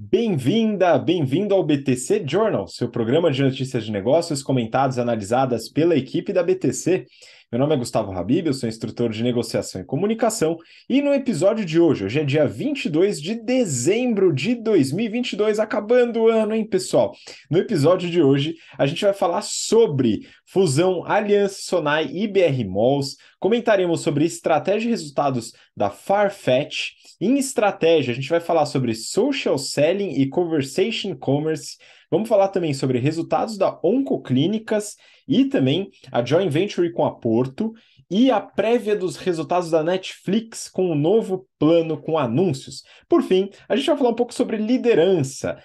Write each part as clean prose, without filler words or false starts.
Bem-vinda, bem-vindo ao BTC Journal, seu programa de notícias de negócios comentadas e analisadas pela equipe da BTC. Meu nome é Gustavo Habib, eu sou instrutor de negociação e comunicação, e no episódio de hoje é dia 22 de dezembro de 2022, acabando o ano, hein, pessoal? No episódio de hoje, a gente vai falar sobre fusão Aliança Sonai e BR Malls, comentaremos sobre estratégia e resultados da Farfetch. Em estratégia, a gente vai falar sobre social selling e conversation commerce. Vamos falar também sobre resultados da Oncoclínicas e também a joint venture com a Porto e a prévia dos resultados da Netflix com um novo plano com anúncios. Por fim, a gente vai falar um pouco sobre liderança.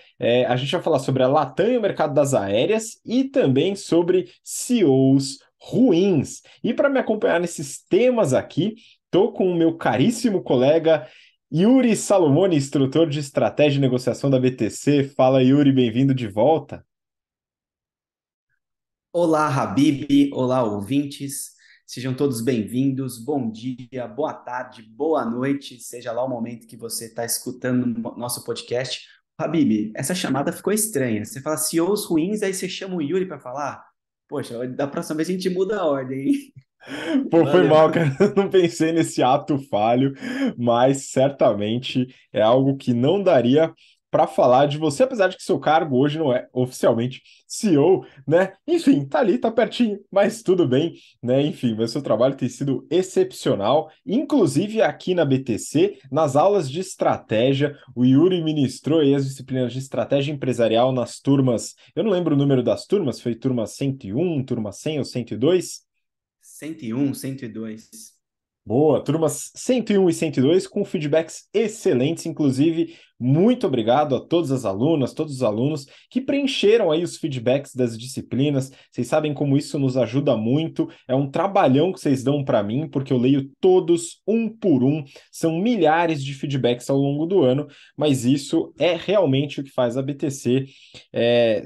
A gente vai falar sobre a Latam e o mercado das aéreas e também sobre CEOs ruins. E para me acompanhar nesses temas aqui, estou com o meu caríssimo colega Yuri Salomone, instrutor de estratégia e negociação da BTC. Fala, Yuri, bem-vindo de volta. Olá, Habib, olá, ouvintes, sejam todos bem-vindos. Bom dia, boa tarde, boa noite, seja lá o momento que você está escutando o nosso podcast. Habib, essa chamada ficou estranha. Você fala CEOs ruins, aí você chama o Yuri para falar. Poxa, da próxima vez a gente muda a ordem, hein? Pô, foi Valeu. mal, cara. Eu não pensei nesse ato falho, mas certamente é algo que não daria para falar de você, apesar de que seu cargo hoje não é oficialmente CEO, né? Enfim, tá ali, tá pertinho, mas tudo bem, né? Enfim, mas seu trabalho tem sido excepcional, inclusive aqui na BTC, nas aulas de estratégia, o Yuri ministrou aí as disciplinas de estratégia empresarial nas turmas, eu não lembro o número das turmas, foi turma 101, turma 100 ou 102? 101, 102. Boa, turmas 101 e 102 com feedbacks excelentes, inclusive muito obrigado a todas as alunas, todos os alunos que preencheram aí os feedbacks das disciplinas. Vocês sabem como isso nos ajuda muito. É um trabalhão que vocês dão para mim, porque eu leio todos um por um. São milhares de feedbacks ao longo do ano, mas isso é realmente o que faz a BTC é,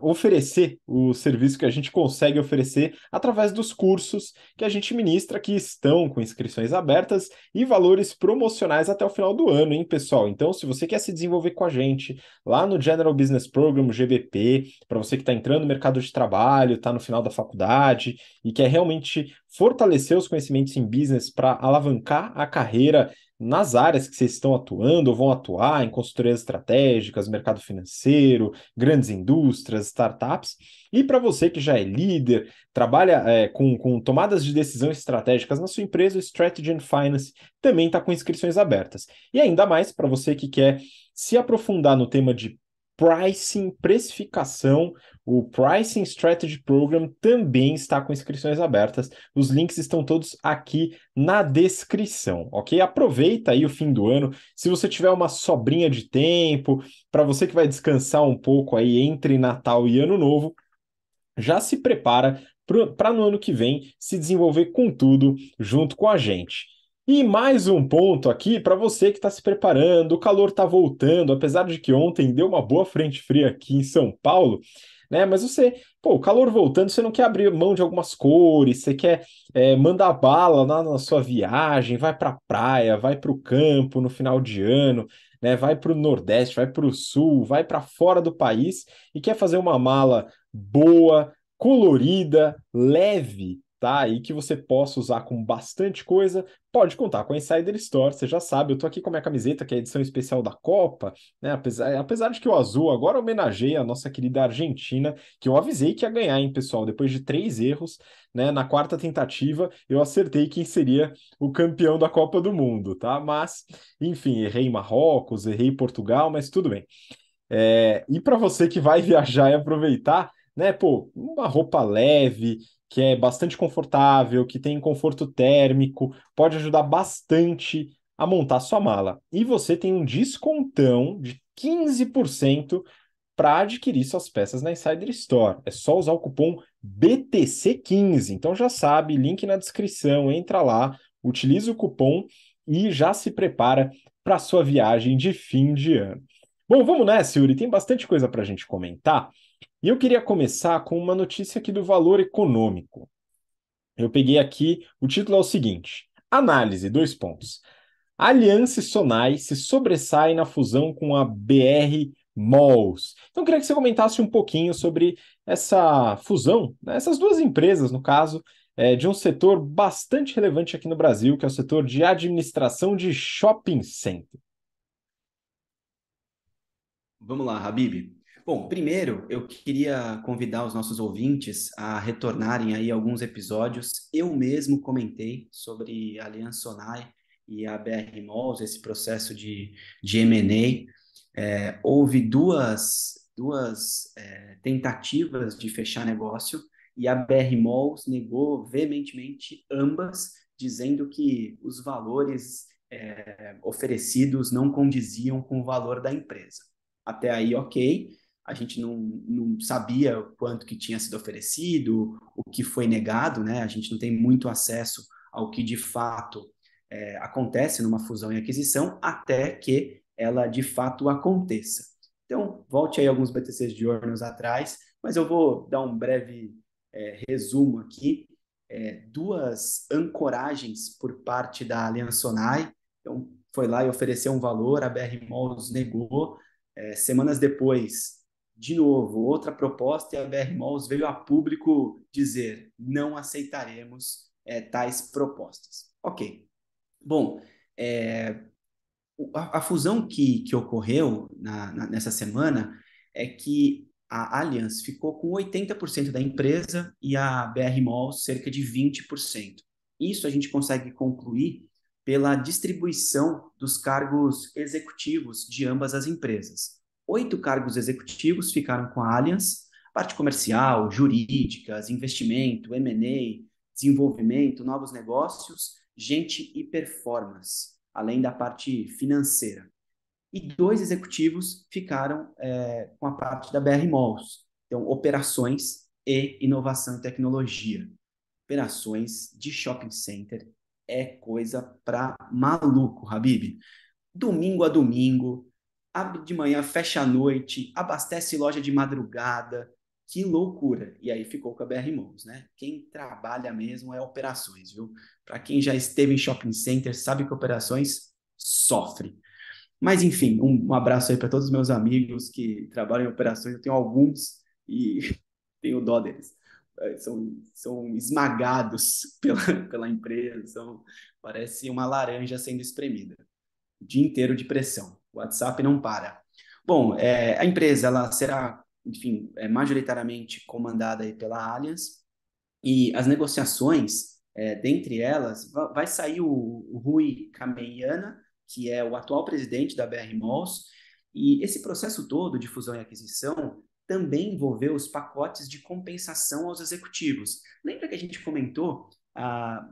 oferecer o serviço que a gente consegue oferecer através dos cursos que a gente ministra, que estão com inscrições abertas e valores promocionais até o final do ano, hein, pessoal? Então, se você quer se desenvolver com a gente lá no General Business Program, GBP, para você que está entrando no mercado de trabalho, está no final da faculdade e quer realmente fortalecer os conhecimentos em business para alavancar a carreira nas áreas que vocês estão atuando ou vão atuar, em consultorias estratégicas, mercado financeiro, grandes indústrias, startups. E para você que já é líder, trabalha com tomadas de decisão estratégicas na sua empresa, o Strategy and Finance também está com inscrições abertas. E ainda mais para você que quer se aprofundar no tema de pricing, precificação, o Pricing Strategy Program também está com inscrições abertas. Os links estão todos aqui na descrição, ok? Aproveita aí o fim do ano. Se você tiver uma sobrinha de tempo, para você que vai descansar um pouco aí entre Natal e Ano Novo, já se prepara para no ano que vem se desenvolver com tudo junto com a gente. E mais um ponto aqui para você que está se preparando, o calor está voltando, apesar de que ontem deu uma boa frente fria aqui em São Paulo, né? Mas você, pô, o calor voltando, você não quer abrir mão de algumas cores, você quer mandar bala na sua viagem, vai para a praia, vai para o campo no final de ano, né? Vai para o Nordeste, vai para o Sul, vai para fora do país e quer fazer uma mala boa, colorida, leve, tá? E que você possa usar com bastante coisa, pode contar com a Insider Store. Você já sabe, eu tô aqui com a minha camiseta, que é a edição especial da Copa, né? Apesar de que o azul agora homenageia a nossa querida Argentina, que eu avisei que ia ganhar, hein, pessoal? Depois de 3 erros, né? Na quarta tentativa, eu acertei quem seria o campeão da Copa do Mundo, tá? Mas, enfim, errei Marrocos, errei Portugal, mas tudo bem. E para você que vai viajar e aproveitar, né, pô, uma roupa leve, que é bastante confortável, que tem conforto térmico, pode ajudar bastante a montar sua mala. E você tem um descontão de 15% para adquirir suas peças na Insider Store. É só usar o cupom BTC15. Então já sabe, link na descrição, entra lá, utiliza o cupom e já se prepara para sua viagem de fim de ano. Bom, vamos nessa, Yuri. Tem bastante coisa para a gente comentar. E eu queria começar com uma notícia aqui do Valor Econômico. Eu peguei aqui, o título é o seguinte: Análise, dois pontos. Aliança e Sonai se sobressaem na fusão com a BR Malls. Então, eu queria que você comentasse um pouquinho sobre essa fusão, né, essas duas empresas, no caso, de um setor bastante relevante aqui no Brasil, que é o setor de administração de shopping center. Vamos lá, Habib. Bom, primeiro eu queria convidar os nossos ouvintes a retornarem aí alguns episódios. Eu mesmo comentei sobre a Aliança Sonai e a BR Malls, esse processo de M&A. Houve duas tentativas de fechar negócio e a BR Malls negou veementemente ambas, dizendo que os valores oferecidos não condiziam com o valor da empresa. Até aí, ok. A gente não sabia quanto que tinha sido oferecido, o que foi negado, né? A gente não tem muito acesso ao que de fato acontece numa fusão e aquisição, até que ela de fato aconteça. Então, volte aí alguns BTCs de anos atrás, mas eu vou dar um breve resumo aqui. Duas ancoragens por parte da Aliança Sonai. Então, foi lá e ofereceu um valor, a BR Malls negou. Semanas depois, de novo, outra proposta e a BR Malls veio a público dizer: não aceitaremos tais propostas. Ok. Bom, a fusão que ocorreu nessa semana é que a Allianz ficou com 80% da empresa e a BR Malls cerca de 20%. Isso a gente consegue concluir pela distribuição dos cargos executivos de ambas as empresas. 8 cargos executivos ficaram com a Allianz, parte comercial, jurídicas, investimento, M&A, desenvolvimento, novos negócios, gente e performance, além da parte financeira. E 2 executivos ficaram com a parte da BR Malls, então operações e inovação e tecnologia. Operações de shopping center é coisa para maluco, Habib. Domingo a domingo, abre de manhã, fecha à noite, abastece loja de madrugada. Que loucura! E aí ficou com a BR Malls, né? Quem trabalha mesmo é operações, viu? Para quem já esteve em shopping center, sabe que operações sofre. Mas enfim, um abraço aí para todos os meus amigos que trabalham em operações. Eu tenho alguns e tenho dó deles. São esmagados pela empresa, parece uma laranja sendo espremida. O dia inteiro de pressão. O WhatsApp não para. Bom, a empresa ela será, enfim, majoritariamente comandada aí pela Allianz e as negociações, dentre elas, vai sair o Rui Kameiana, que é o atual presidente da BR Malls, e esse processo todo de fusão e aquisição também envolveu os pacotes de compensação aos executivos. Lembra que a gente comentou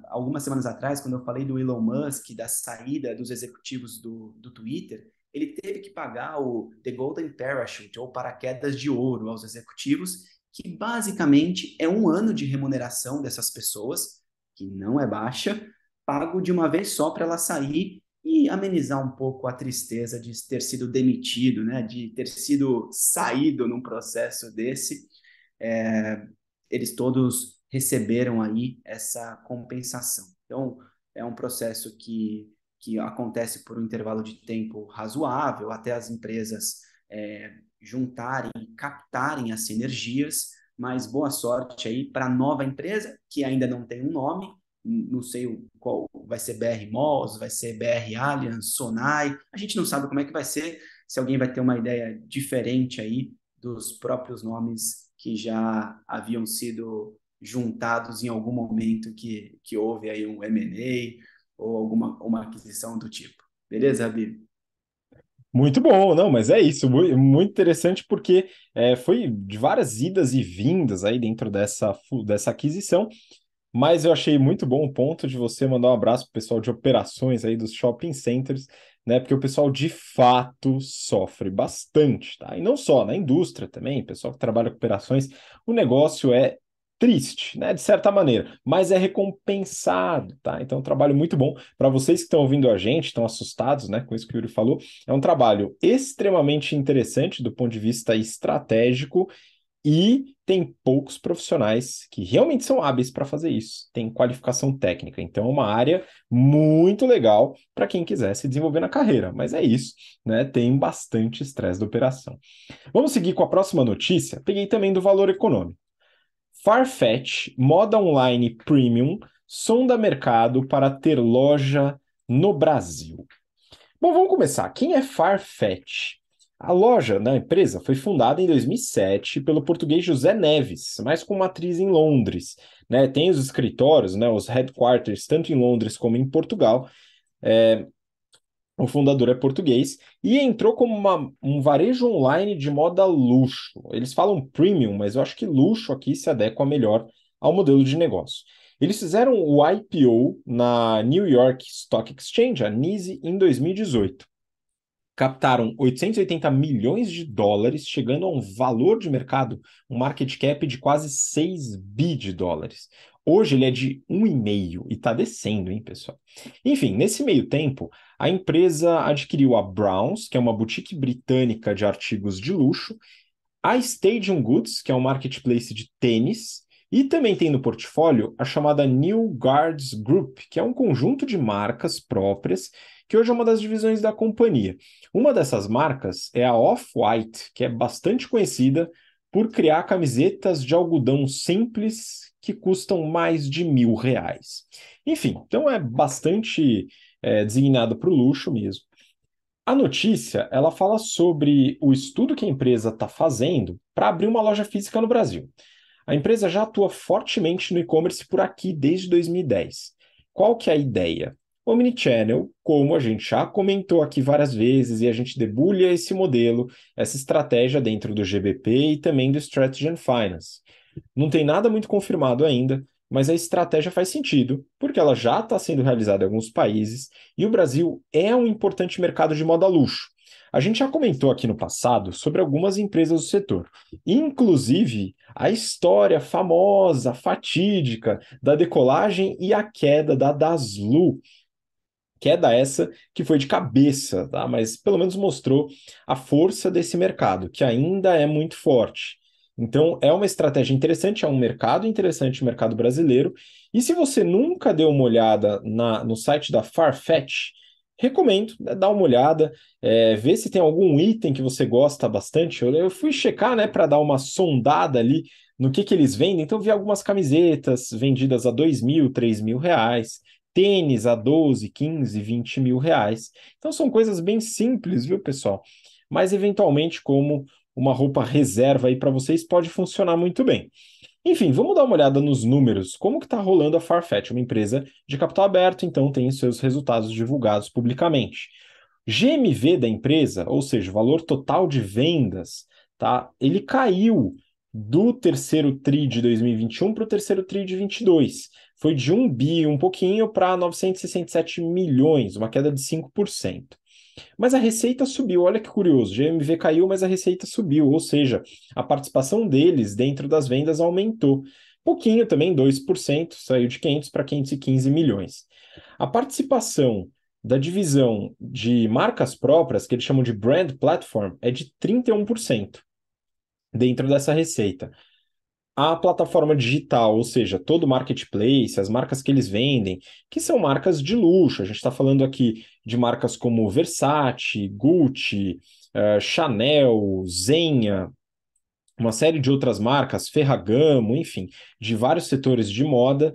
algumas semanas atrás, quando eu falei do Elon Musk, da saída dos executivos do Twitter? Ele teve que pagar o The Golden Parachute, ou paraquedas de ouro, aos executivos, que basicamente é um ano de remuneração dessas pessoas, que não é baixa, pago de uma vez só para ela sair e amenizar um pouco a tristeza de ter sido demitido, né, de ter sido saído num processo desse. Eles todos receberam aí essa compensação. Então, é um processo que acontece por um intervalo de tempo razoável, até as empresas juntarem, captarem as sinergias, mas boa sorte aí para a nova empresa, que ainda não tem um nome, não sei qual vai ser BR Malls, vai ser BR Allianz, Sonai, a gente não sabe como é que vai ser, se alguém vai ter uma ideia diferente aí dos próprios nomes que já haviam sido juntados em algum momento que houve aí um M&A ou uma aquisição do tipo. Beleza, Habib? Muito bom, não, mas é isso, muito interessante porque foi de várias idas e vindas aí dentro dessa aquisição, mas eu achei muito bom o ponto de você mandar um abraço pro pessoal de operações aí dos shopping centers, né? Porque o pessoal de fato sofre bastante, tá? E não só, na indústria também, o pessoal que trabalha com operações, o negócio é triste, né? De certa maneira, mas é recompensado, tá? Então, é um trabalho muito bom. Para vocês que estão ouvindo a gente, estão assustados, né, com isso que o Yuri falou, é um trabalho extremamente interessante do ponto de vista estratégico e tem poucos profissionais que realmente são hábeis para fazer isso, tem qualificação técnica. Então, é uma área muito legal para quem quiser se desenvolver na carreira. Mas é isso, né? Tem bastante estresse da operação. Vamos seguir com a próxima notícia. Peguei também do Valor Econômico. Farfetch, moda online premium, sonda mercado para ter loja no Brasil. Bom, vamos começar. Quem é Farfetch? A loja da empresa foi fundada em 2007 pelo português José Neves, mas com matriz em Londres, né? Tem os escritórios, né, os headquarters, tanto em Londres como em Portugal. O fundador é português e entrou como um varejo online de moda luxo. Eles falam premium, mas eu acho que luxo aqui se adequa melhor ao modelo de negócio. Eles fizeram o IPO na New York Stock Exchange, a NYSE, em 2018. Captaram 880 milhões de dólares, chegando a um valor de mercado, um market cap de quase 6 bi de dólares. Hoje ele é de 1,5 e está descendo, hein, pessoal? Enfim, nesse meio tempo, a empresa adquiriu a Browns, que é uma boutique britânica de artigos de luxo, a Stadium Goods, que é um marketplace de tênis, e também tem no portfólio a chamada New Guards Group, que é um conjunto de marcas próprias, que hoje é uma das divisões da companhia. Uma dessas marcas é a Off-White, que é bastante conhecida por criar camisetas de algodão simples que custam mais de R$ 1.000. Enfim, então é bastante designado para o luxo mesmo. A notícia, ela fala sobre o estudo que a empresa está fazendo para abrir uma loja física no Brasil. A empresa já atua fortemente no e-commerce por aqui desde 2010. Qual que é a ideia? Omnichannel, como a gente já comentou aqui várias vezes, e a gente debulha esse modelo, essa estratégia dentro do GBP e também do Strategy and Finance. Não tem nada muito confirmado ainda, mas a estratégia faz sentido, porque ela já está sendo realizada em alguns países e o Brasil é um importante mercado de moda luxo. A gente já comentou aqui no passado sobre algumas empresas do setor, inclusive a história famosa, fatídica da decolagem e a queda da Daslu. Queda essa que foi de cabeça, tá? Mas pelo menos mostrou a força desse mercado, que ainda é muito forte. Então, é uma estratégia interessante, é um mercado interessante, o mercado brasileiro. E se você nunca deu uma olhada no site da Farfetch, recomendo, né, dar uma olhada, ver se tem algum item que você gosta bastante. Eu fui checar, né, para dar uma sondada ali no que eles vendem. Então, eu vi algumas camisetas vendidas a R$ 2.000, R$ 3.000, tênis a 12, 15, R$ 20.000. Então, são coisas bem simples, viu, pessoal? Mas, eventualmente, como uma roupa reserva aí para vocês pode funcionar muito bem. Enfim, vamos dar uma olhada nos números. Como que está rolando a Farfetch? Uma empresa de capital aberto, então tem os seus resultados divulgados publicamente. GMV da empresa, ou seja, o valor total de vendas, tá? Ele caiu do terceiro TRI de 2021 para o terceiro TRI de 22. Foi de 1 bi, um pouquinho, para 967 milhões, uma queda de 5%. Mas a receita subiu, olha que curioso, GMV caiu, mas a receita subiu, ou seja, a participação deles dentro das vendas aumentou. Pouquinho também, 2%, saiu de 500 para 515 milhões. A participação da divisão de marcas próprias, que eles chamam de Brand Platform, é de 31% dentro dessa receita. A plataforma digital, ou seja, todo o marketplace, as marcas que eles vendem, que são marcas de luxo. A gente está falando aqui de marcas como Versace, Gucci, Chanel, Zegna, uma série de outras marcas, Ferragamo, enfim, de vários setores de moda,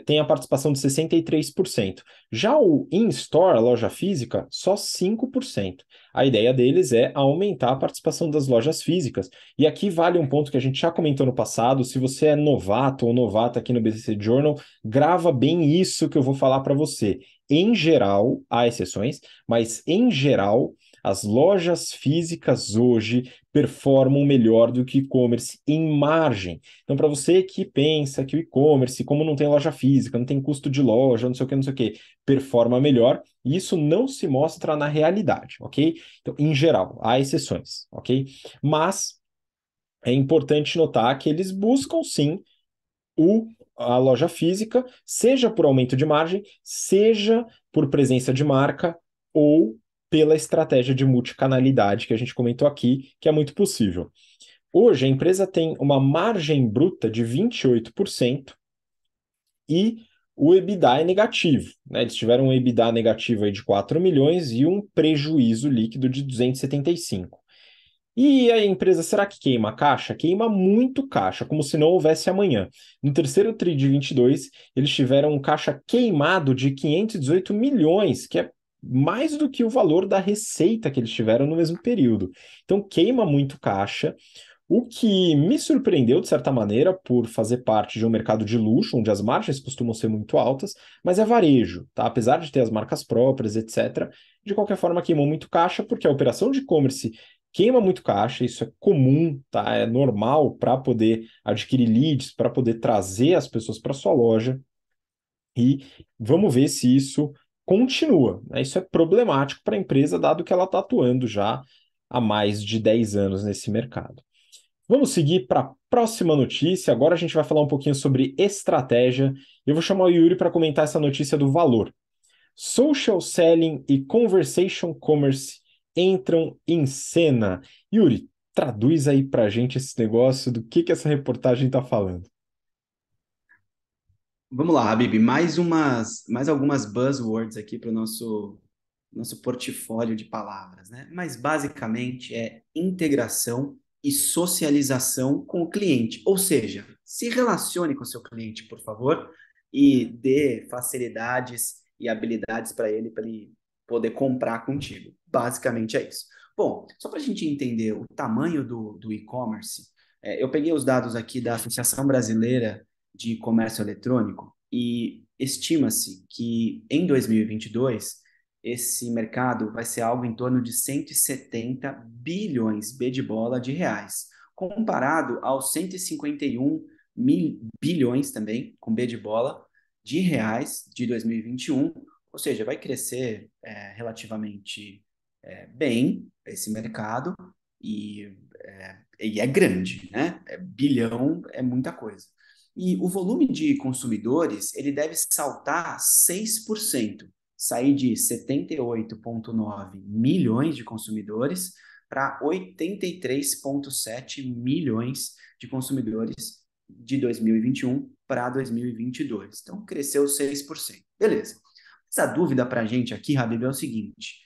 tem a participação de 63%. Já o in-store, a loja física, só 5%. A ideia deles é aumentar a participação das lojas físicas. E aqui vale um ponto que a gente já comentou no passado, se você é novato ou novata aqui no BTC Journal, grava bem isso que eu vou falar para você. Em geral, há exceções, mas em geral, as lojas físicas hoje performam melhor do que o e-commerce em margem. Então, para você que pensa que o e-commerce, como não tem loja física, não tem custo de loja, não sei o que, não sei o que, performa melhor, isso não se mostra na realidade, ok? Então, em geral, há exceções, ok? Mas é importante notar que eles buscam sim a loja física, seja por aumento de margem, seja por presença de marca ou pela estratégia de multicanalidade que a gente comentou aqui, que é muito possível. Hoje a empresa tem uma margem bruta de 28% e o EBITDA é negativo, né? Eles tiveram um EBITDA negativo aí de 4 milhões e um prejuízo líquido de 275. E a empresa, será que queima caixa? Queima muito caixa, como se não houvesse amanhã. No terceiro TRI de 22, eles tiveram um caixa queimado de 518 milhões, que é mais do que o valor da receita que eles tiveram no mesmo período. Então queima muito caixa. O que me surpreendeu, de certa maneira, por fazer parte de um mercado de luxo, onde as margens costumam ser muito altas, mas é varejo, tá? Apesar de ter as marcas próprias, etc., de qualquer forma queimou muito caixa, porque a operação de e-commerce queima muito caixa, isso é comum, tá? É normal para poder adquirir leads, para poder trazer as pessoas para sua loja, e vamos ver se isso continua, né? Isso é problemático para a empresa, dado que ela está atuando já há mais de 10 anos nesse mercado. Vamos seguir para a próxima notícia. Agora a gente vai falar um pouquinho sobre estratégia. Eu vou chamar o Yuri para comentar essa notícia do valor. Social Selling e Conversation Commerce entram em cena. Yuri, traduz aí para a gente esse negócio do que essa reportagem está falando. Vamos lá, Habib, mais algumas buzzwords aqui para o nosso portfólio de palavras, né? Mas basicamente é integração e socialização com o cliente. Ou seja, se relacione com o seu cliente, por favor, e dê facilidades e habilidades para ele poder comprar contigo. Basicamente é isso. Bom, só para a gente entender o tamanho do e-commerce, eu peguei os dados aqui da Associação Brasileira de Comércio Eletrônico e estima-se que em 2022 esse mercado vai ser algo em torno de 170 bilhões B de bola de reais, comparado aos 151 bilhões também, com B de bola, de reais de 2021, ou seja, vai crescer relativamente bem esse mercado e é grande, né? Bilhão é muita coisa. E o volume de consumidores, ele deve saltar 6%, sair de 78,9 milhões de consumidores para 83,7 milhões de consumidores de 2021 para 2022. Então, cresceu 6%. Beleza. Essa dúvida para a gente aqui, Habib, é o seguinte: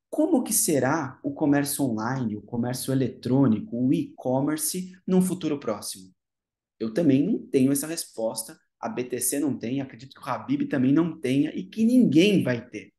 como que será o comércio online, o comércio eletrônico, o e-commerce num futuro próximo? Eu também não tenho essa resposta, a BTC não tem, acredito que o Habib também não tenha e que ninguém vai ter.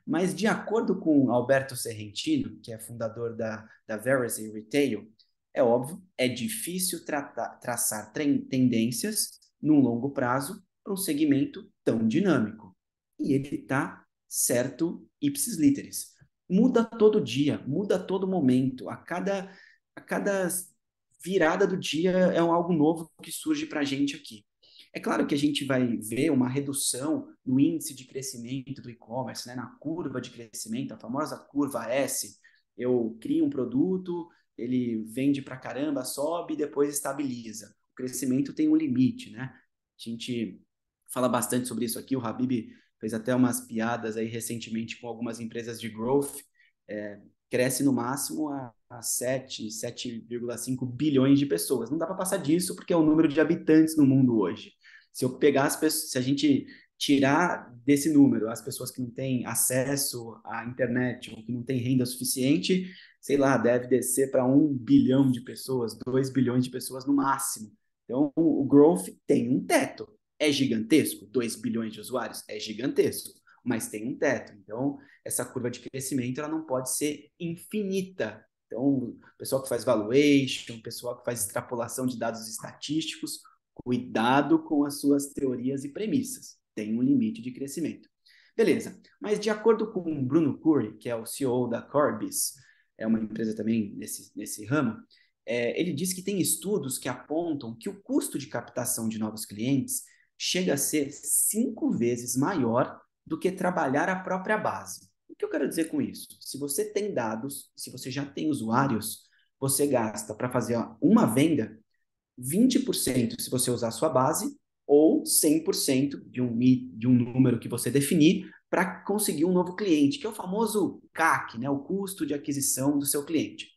Mas, de acordo com Alberto Serrentino, que é fundador da Verisay Retail, é óbvio, é difícil traçar tendências num longo prazo para um segmento tão dinâmico. E ele está certo ipsis literis. Muda todo dia, muda a todo momento. A cada virada do dia é algo novo que surge para a gente aqui. É claro que a gente vai ver uma redução no índice de crescimento do e-commerce, né, na curva de crescimento, a famosa curva S. Eu crio um produto, ele vende para caramba, sobe e depois estabiliza. O crescimento tem um limite, né? A gente fala bastante sobre isso aqui. O Habib fez até umas piadas aí recentemente com algumas empresas de growth. É, cresce no máximo a 7,5 bilhões de pessoas. Não dá para passar disso porque é o número de habitantes no mundo hoje. Se eu pegar as pessoas, se a gente tirar desse número as pessoas que não têm acesso à internet ou que não têm renda suficiente, sei lá, deve descer para 1 bilhão de pessoas, 2 bilhões de pessoas no máximo. Então, o growth tem um teto. É gigantesco? 2 bilhões de usuários? É gigantesco, mas tem um teto. Então, essa curva de crescimento ela não pode ser infinita. Então, o pessoal que faz valuation, o pessoal que faz extrapolação de dados estatísticos, cuidado com as suas teorias e premissas. Tem um limite de crescimento. Beleza, mas de acordo com o Bruno Curry, que é o CEO da Corbis, é uma empresa também nesse ramo, ele diz que tem estudos que apontam que o custo de captação de novos clientes chega a ser 5 vezes maior do que trabalhar a própria base. O que eu quero dizer com isso? Se você tem dados, se você já tem usuários, você gasta para fazer uma venda 20% se você usar a sua base ou 100% de um número que você definir para conseguir um novo cliente, que é o famoso CAC, né, o custo de aquisição do seu cliente.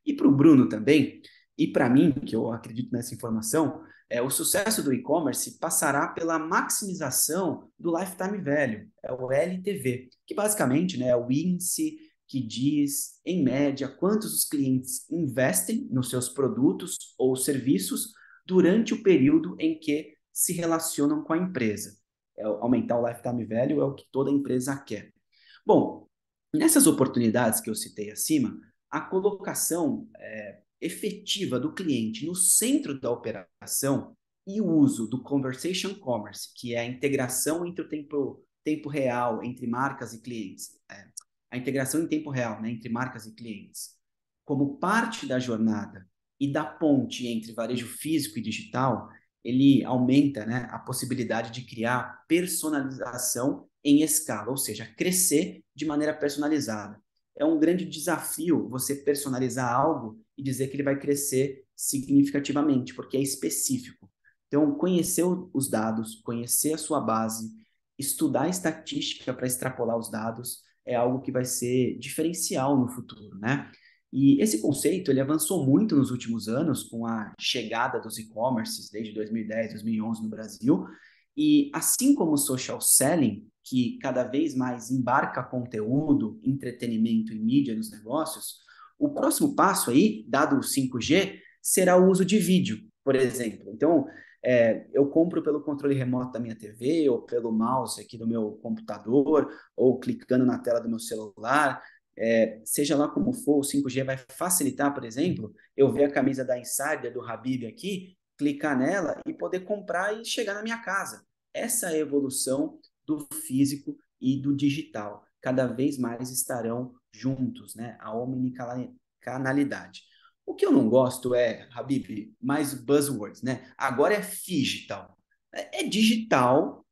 E para o Bruno também, e para mim, que eu acredito nessa informação, o sucesso do e-commerce passará pela maximização do lifetime value, é o LTV, que basicamente, né, é o índice que diz, em média, quantos os clientes investem nos seus produtos ou serviços durante o período em que se relacionam com a empresa. Aumentar o lifetime value é o que toda empresa quer. Bom, nessas oportunidades que eu citei acima, a colocação efetiva do cliente no centro da operação e o uso do Conversation Commerce, que é a integração entre o tempo real entre marcas e clientes, a integração em tempo real, né, entre marcas e clientes, como parte da jornada e da ponte entre varejo físico e digital, ele aumenta, né, a possibilidade de criar personalização em escala, ou seja, crescer de maneira personalizada. É um grande desafio você personalizar algo e dizer que ele vai crescer significativamente, porque é específico. Então, conhecer os dados, conhecer a sua base, estudar a estatística para extrapolar os dados é algo que vai ser diferencial no futuro, né? E esse conceito, ele avançou muito nos últimos anos com a chegada dos e-commerces desde 2010, 2011 no Brasil, e assim como o social selling, que cada vez mais embarca conteúdo, entretenimento e mídia nos negócios, o próximo passo aí, dado o 5G, será o uso de vídeo, por exemplo. Então, eu compro pelo controle remoto da minha TV, ou pelo mouse aqui do meu computador, ou clicando na tela do meu celular, seja lá como for, o 5G vai facilitar, por exemplo, eu ver a camisa da Insider, do Habib aqui, clicar nela e poder comprar e chegar na minha casa. Essa é a evolução do físico e do digital. Cada vez mais estarão juntos, né? A omnicanalidade. O que eu não gosto é, Habib, mais buzzwords, né? Agora é digital. É digital,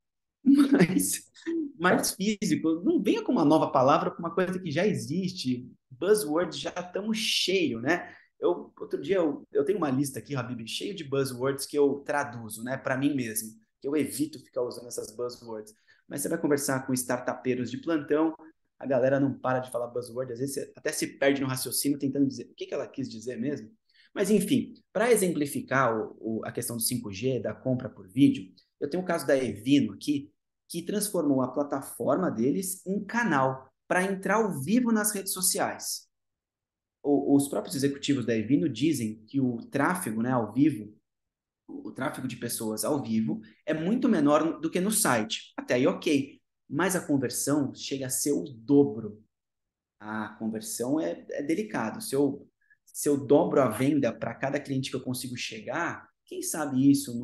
mas mais físico. Não venha com uma nova palavra, com uma coisa que já existe. Buzzwords já estamos cheio, né? Outro dia eu tenho uma lista aqui, Habib, cheio de buzzwords que eu traduzo, né, para mim mesmo. Que eu evito ficar usando essas buzzwords. Mas você vai conversar com startupeiros de plantão, a galera não para de falar buzzword, às vezes você até se perde no raciocínio tentando dizer o que ela quis dizer mesmo. Mas, enfim, para exemplificar a questão do 5G, da compra por vídeo, eu tenho o caso da Evino aqui, que transformou a plataforma deles em canal para entrar ao vivo nas redes sociais. Os próprios executivos da Evino dizem que o tráfego, né, ao vivo, o tráfego de pessoas ao vivo é muito menor do que no site. Até aí, ok. Mas a conversão chega a ser o dobro. A conversão é delicado. Se eu dobro a venda para cada cliente que eu consigo chegar, quem sabe isso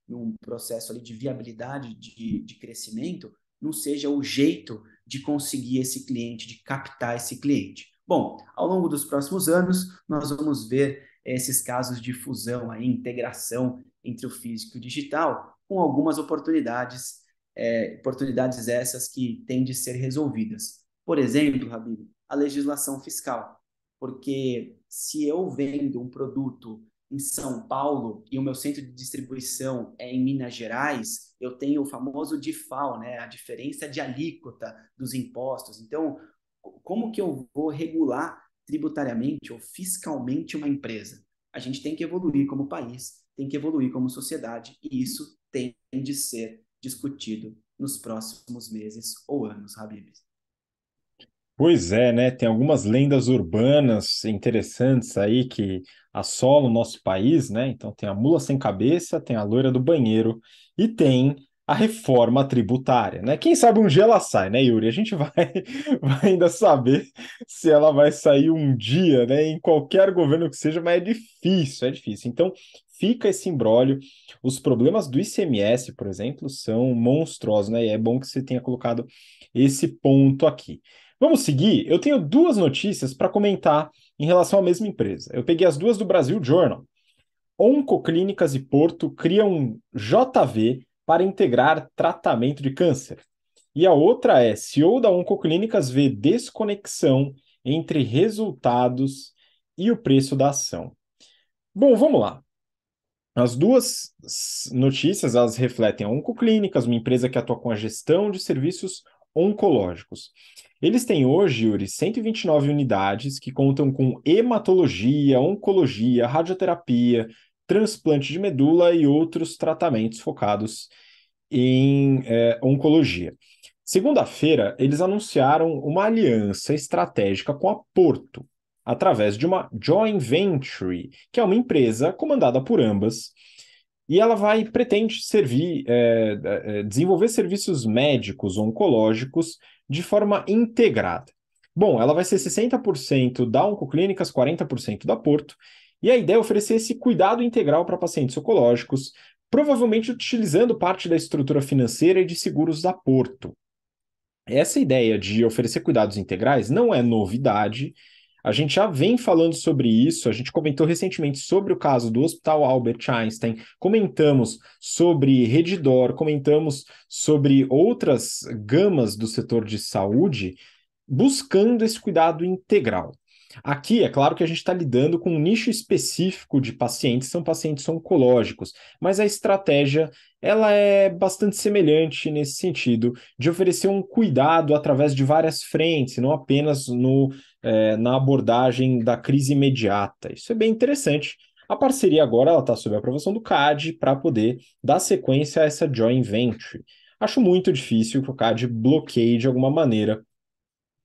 num processo ali de viabilidade de crescimento não seja o jeito de conseguir esse cliente, de captar esse cliente. Bom, ao longo dos próximos anos, nós vamos ver esses casos de fusão, aí, integração entre o físico e o digital, com algumas oportunidades essas que têm de ser resolvidas. Por exemplo, Habib, a legislação fiscal, porque se eu vendo um produto em São Paulo e o meu centro de distribuição é em Minas Gerais, eu tenho o famoso DIFAL, né, a diferença de alíquota dos impostos. Então, como que eu vou regular tributariamente ou fiscalmente uma empresa? A gente tem que evoluir como país, tem que evoluir como sociedade, e isso tem de ser discutido nos próximos meses ou anos, Habib. Pois é, né? Tem algumas lendas urbanas interessantes aí que assolam o nosso país, né? Então tem a mula sem cabeça, tem a loira do banheiro e tem a reforma tributária, né? Quem sabe um dia ela sai, né, Yuri? A gente vai, vai ainda saber se ela vai sair um dia, né? Em qualquer governo que seja, mas é difícil, é difícil. Então fica esse imbróglio. Os problemas do ICMS, por exemplo, são monstruosos, né? E é bom que você tenha colocado esse ponto aqui. Vamos seguir? Eu tenho duas notícias para comentar em relação à mesma empresa. Eu peguei as duas do Brasil Journal. Oncoclínicas e Porto criam JV para integrar tratamento de câncer. E a outra é: CEO da Oncoclínicas vê desconexão entre resultados e o preço da ação. Bom, vamos lá. As duas notícias, elas refletem a Oncoclínicas, uma empresa que atua com a gestão de serviços oncológicos. Eles têm hoje, Yuri, 129 unidades que contam com hematologia, oncologia, radioterapia, transplante de medula e outros tratamentos focados em oncologia. Segunda-feira, eles anunciaram uma aliança estratégica com a Porto, através de uma joint venture, que é uma empresa comandada por ambas, e ela pretende desenvolver serviços médicos oncológicos de forma integrada. Bom, ela vai ser 60% da Oncoclínicas, 40% da Porto, e a ideia é oferecer esse cuidado integral para pacientes oncológicos, provavelmente utilizando parte da estrutura financeira e de seguros da Porto. Essa ideia de oferecer cuidados integrais não é novidade. A gente já vem falando sobre isso, a gente comentou recentemente sobre o caso do Hospital Albert Einstein, comentamos sobre Redditor, comentamos sobre outras gamas do setor de saúde, buscando esse cuidado integral. Aqui, é claro que a gente está lidando com um nicho específico de pacientes, são pacientes oncológicos, mas a estratégia ela é bastante semelhante nesse sentido, de oferecer um cuidado através de várias frentes, não apenas na abordagem da crise imediata. Isso é bem interessante. A parceria agora está sob a aprovação do CAD para poder dar sequência a essa joint venture. Acho muito difícil que o CAD bloqueie de alguma maneira,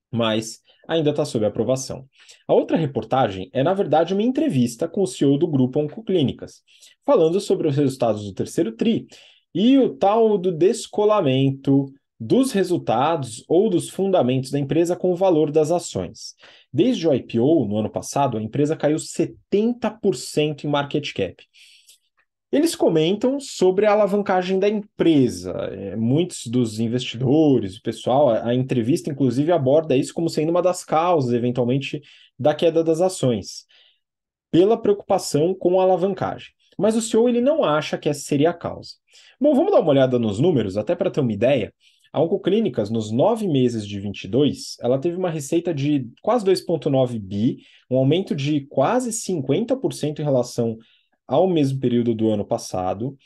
mas ainda está sob aprovação. A outra reportagem é, na verdade, uma entrevista com o CEO do grupo Oncoclínicas, falando sobre os resultados do terceiro TRI e o tal do descolamento dos resultados ou dos fundamentos da empresa com o valor das ações. Desde o IPO, no ano passado, a empresa caiu 70% em market cap. Eles comentam sobre a alavancagem da empresa. Muitos dos investidores, o pessoal, a entrevista, inclusive, aborda isso como sendo uma das causas, eventualmente, da queda das ações, pela preocupação com a alavancagem. Mas o CEO ele não acha que essa seria a causa. Bom, vamos dar uma olhada nos números, até para ter uma ideia. A Oncoclínicas, nos 9 meses de 22, ela teve uma receita de quase 2,9 bi, um aumento de quase 50% em relação ao mesmo período do ano passado.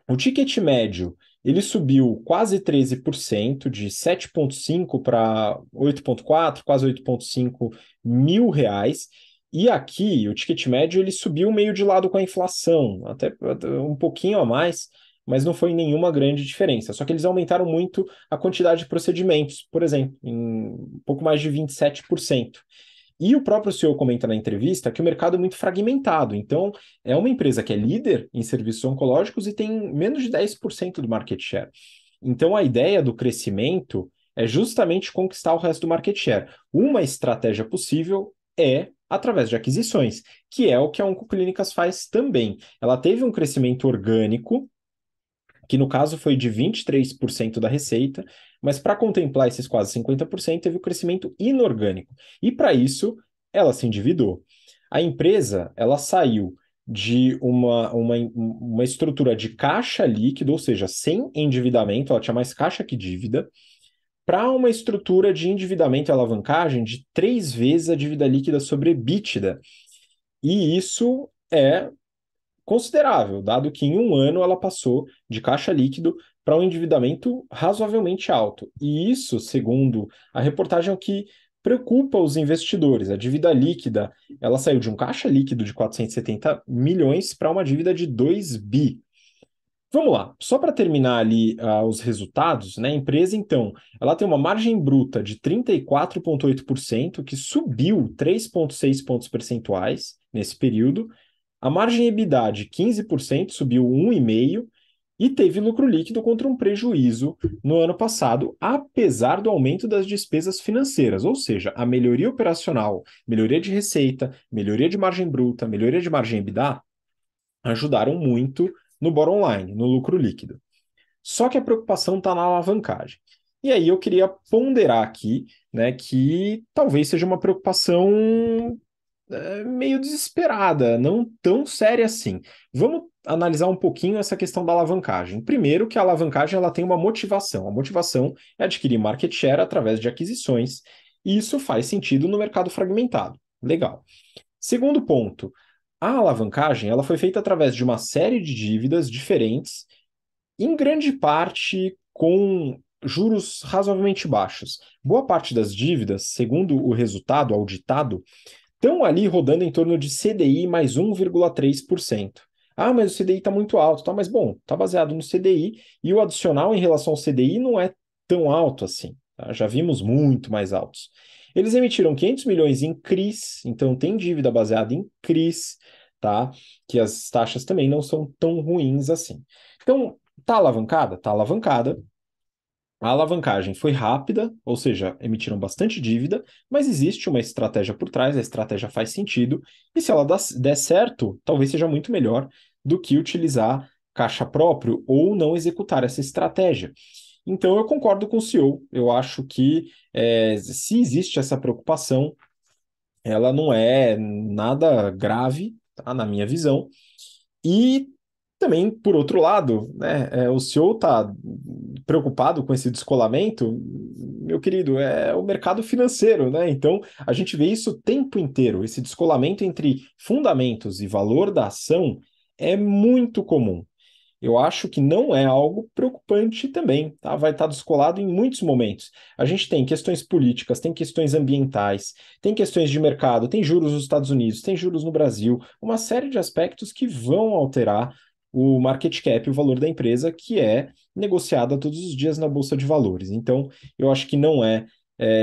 O ticket médio ele subiu quase 13%, de 7,5 para 8,4, quase 8,5 mil reais. E aqui, o ticket médio ele subiu meio de lado com a inflação, até um pouquinho a mais, mas não foi nenhuma grande diferença. Só que eles aumentaram muito a quantidade de procedimentos, por exemplo, em um pouco mais de 27%. E o próprio CEO comenta na entrevista que o mercado é muito fragmentado. Então, é uma empresa que é líder em serviços oncológicos e tem menos de 10% do market share. Então, a ideia do crescimento é justamente conquistar o resto do market share. Uma estratégia possível é através de aquisições, que é o que a Oncoclínicas faz também. Ela teve um crescimento orgânico, que no caso foi de 23% da receita, mas para contemplar esses quase 50%, teve o crescimento inorgânico. E para isso, ela se endividou. A empresa, ela saiu de uma estrutura de caixa líquido, ou seja, sem endividamento, ela tinha mais caixa que dívida, para uma estrutura de endividamento e alavancagem de 3 vezes a dívida líquida sobre EBITDA. E isso é considerável, dado que em um ano ela passou de caixa líquido para um endividamento razoavelmente alto. E isso, segundo a reportagem, é o que preocupa os investidores. A dívida líquida, ela saiu de um caixa líquido de 470 milhões para uma dívida de 2 bi. Vamos lá, só para terminar ali os resultados, né? A empresa, então, ela tem uma margem bruta de 34,8%, que subiu 3,6 pontos percentuais nesse período. A margem EBITDA de 15% subiu 1,5% e teve lucro líquido contra um prejuízo no ano passado, apesar do aumento das despesas financeiras, ou seja, a melhoria operacional, melhoria de receita, melhoria de margem bruta, melhoria de margem EBITDA ajudaram muito no bottom line, no lucro líquido. Só que a preocupação está na alavancagem. E aí eu queria ponderar aqui, né, que talvez seja uma preocupação meio desesperada, não tão séria assim. Vamos analisar um pouquinho essa questão da alavancagem. Primeiro, que a alavancagem ela tem uma motivação. A motivação é adquirir market share através de aquisições, e isso faz sentido no mercado fragmentado. Legal. Segundo ponto, a alavancagem ela foi feita através de uma série de dívidas diferentes, em grande parte com juros razoavelmente baixos. Boa parte das dívidas, segundo o resultado auditado, estão ali rodando em torno de CDI mais 1,3%. Ah, mas o CDI está muito alto, tá? Mas bom, está baseado no CDI e o adicional em relação ao CDI não é tão alto assim, tá? Já vimos muito mais altos. Eles emitiram 500 milhões em CRIs, então tem dívida baseada em CRIs, tá? Que as taxas também não são tão ruins assim. Então, tá alavancada? Tá alavancada. A alavancagem foi rápida, ou seja, emitiram bastante dívida, mas existe uma estratégia por trás, a estratégia faz sentido, e se ela der certo, talvez seja muito melhor do que utilizar caixa próprio ou não executar essa estratégia. Então, eu concordo com o CEO, eu acho que se existe essa preocupação, ela não é nada grave, tá, na minha visão, e também, por outro lado, né, o senhor está preocupado com esse descolamento, meu querido, é o mercado financeiro, né? Então, a gente vê isso o tempo inteiro. Esse descolamento entre fundamentos e valor da ação é muito comum. Eu acho que não é algo preocupante também, tá? Vai estar descolado em muitos momentos. A gente tem questões políticas, tem questões ambientais, tem questões de mercado, tem juros nos Estados Unidos, tem juros no Brasil, uma série de aspectos que vão alterar o market cap, o valor da empresa, que é negociada todos os dias na Bolsa de Valores. Então, eu acho que não é,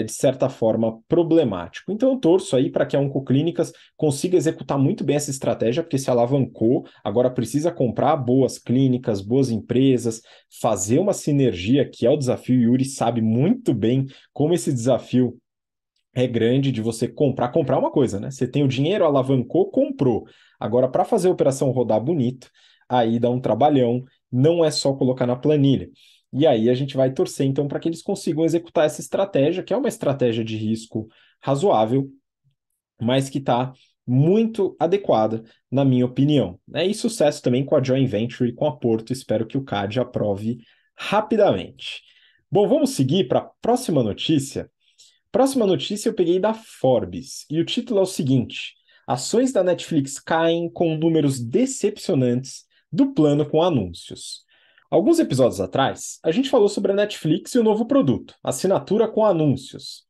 de certa forma, problemático. Então, eu torço aí para que a Oncoclínicas consiga executar muito bem essa estratégia, porque se alavancou, agora precisa comprar boas clínicas, boas empresas, fazer uma sinergia, que é o desafio. O Yuri sabe muito bem como esse desafio é grande de você comprar uma coisa, né? Você tem o dinheiro, alavancou, comprou. Agora, para fazer a operação rodar bonito, aí dá um trabalhão, não é só colocar na planilha. E aí a gente vai torcer, então, para que eles consigam executar essa estratégia, que é uma estratégia de risco razoável, mas que está muito adequada, na minha opinião. E sucesso também com a Joint Venture e com a Porto. Espero que o CAD aprove rapidamente. Bom, vamos seguir para a próxima notícia. Próxima notícia eu peguei da Forbes e o título é o seguinte: ações da Netflix caem com números decepcionantes do plano com anúncios. Alguns episódios atrás, a gente falou sobre a Netflix e o novo produto, assinatura com anúncios.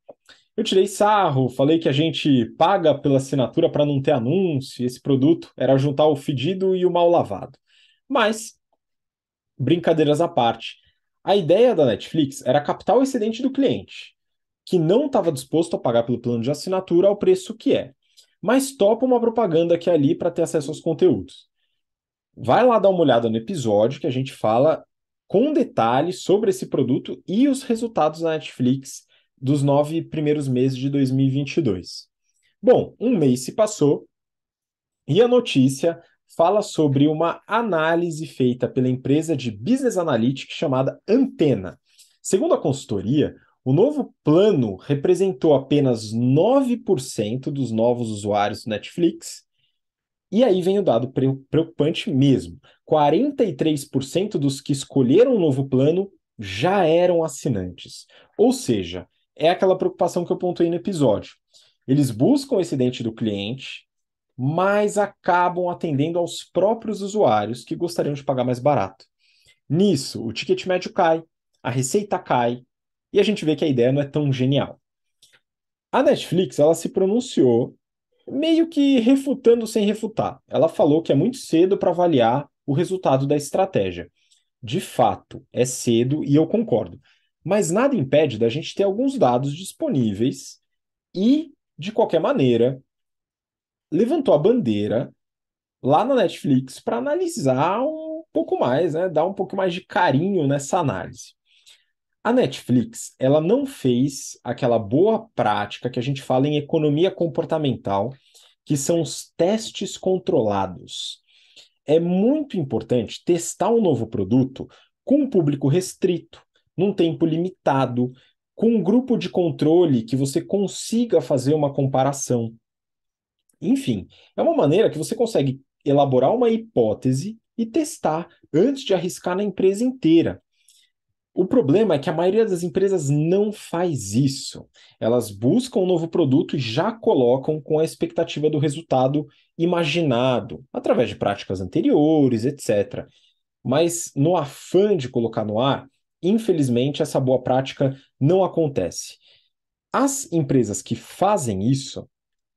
Eu tirei sarro, falei que a gente paga pela assinatura para não ter anúncio, e esse produto era juntar o fedido e o mal lavado. Mas, brincadeiras à parte, a ideia da Netflix era captar o excedente do cliente, que não estava disposto a pagar pelo plano de assinatura ao preço que é, mas topa uma propaganda que é ali para ter acesso aos conteúdos. Vai lá dar uma olhada no episódio que a gente fala com detalhes sobre esse produto e os resultados da Netflix dos 9 primeiros meses de 2022. Bom, um mês se passou e a notícia fala sobre uma análise feita pela empresa de Business Analytics chamada Antena. Segundo a consultoria, o novo plano representou apenas 9% dos novos usuários do Netflix. E aí vem o dado preocupante mesmo. 43% dos que escolheram o novo plano já eram assinantes. Ou seja, é aquela preocupação que eu pontuei no episódio. Eles buscam o excedente do cliente, mas acabam atendendo aos próprios usuários que gostariam de pagar mais barato. Nisso, o ticket médio cai, a receita cai, e a gente vê que a ideia não é tão genial. A Netflix, ela se pronunciou meio que refutando sem refutar. Ela falou que é muito cedo para avaliar o resultado da estratégia. De fato, é cedo e eu concordo. Mas nada impede da gente ter alguns dados disponíveis e, de qualquer maneira, levantou a bandeira lá na Netflix para analisar um pouco mais, né? Dar um pouco mais de carinho nessa análise. A Netflix, ela não fez aquela boa prática que a gente fala em economia comportamental, que são os testes controlados. É muito importante testar um novo produto com um público restrito, num tempo limitado, com um grupo de controle que você consiga fazer uma comparação. Enfim, é uma maneira que você consegue elaborar uma hipótese e testar antes de arriscar na empresa inteira. O problema é que a maioria das empresas não faz isso. Elas buscam um novo produto e já colocam com a expectativa do resultado imaginado, através de práticas anteriores, etc. Mas no afã de colocar no ar, infelizmente, essa boa prática não acontece. As empresas que fazem isso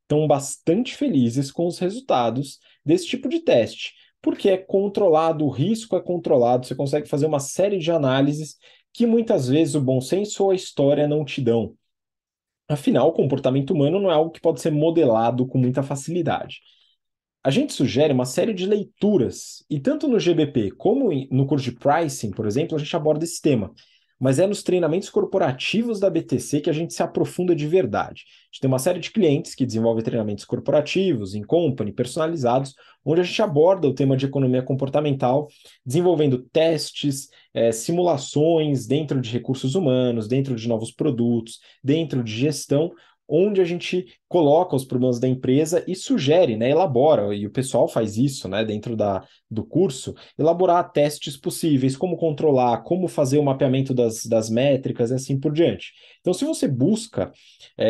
estão bastante felizes com os resultados desse tipo de teste, porque é controlado, o risco é controlado, você consegue fazer uma série de análises que muitas vezes o bom senso ou a história não te dão. Afinal, o comportamento humano não é algo que pode ser modelado com muita facilidade. A gente sugere uma série de leituras, e tanto no GBP como no curso de Pricing, por exemplo, a gente aborda esse tema. Mas é nos treinamentos corporativos da BTC que a gente se aprofunda de verdade. A gente tem uma série de clientes que desenvolvem treinamentos corporativos, em company, personalizados, onde a gente aborda o tema de economia comportamental, desenvolvendo testes, simulações dentro de recursos humanos, dentro de novos produtos, dentro de gestão, onde a gente coloca os problemas da empresa e sugere, né, elabora, e o pessoal faz isso, né, dentro do curso, elaborar testes possíveis, como controlar, como fazer o mapeamento das métricas e assim por diante. Então, se você busca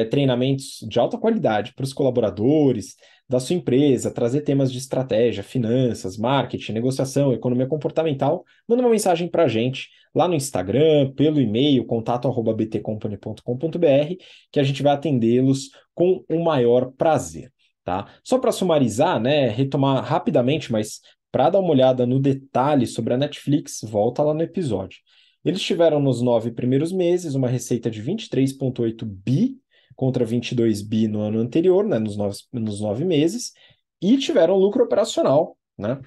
treinamentos de alta qualidade para os colaboradores da sua empresa, trazer temas de estratégia, finanças, marketing, negociação, economia comportamental, manda uma mensagem para a gente lá no Instagram, pelo e-mail, contato@btcompany.com.br, que a gente vai atendê-los com o maior prazer, tá? Só para sumarizar, né, retomar rapidamente, mas para dar uma olhada no detalhe sobre a Netflix, volta lá no episódio. Eles tiveram nos 9 primeiros meses uma receita de 23,8 bi contra 22 bi no ano anterior, né, nos 9 meses, e tiveram lucro operacional, né,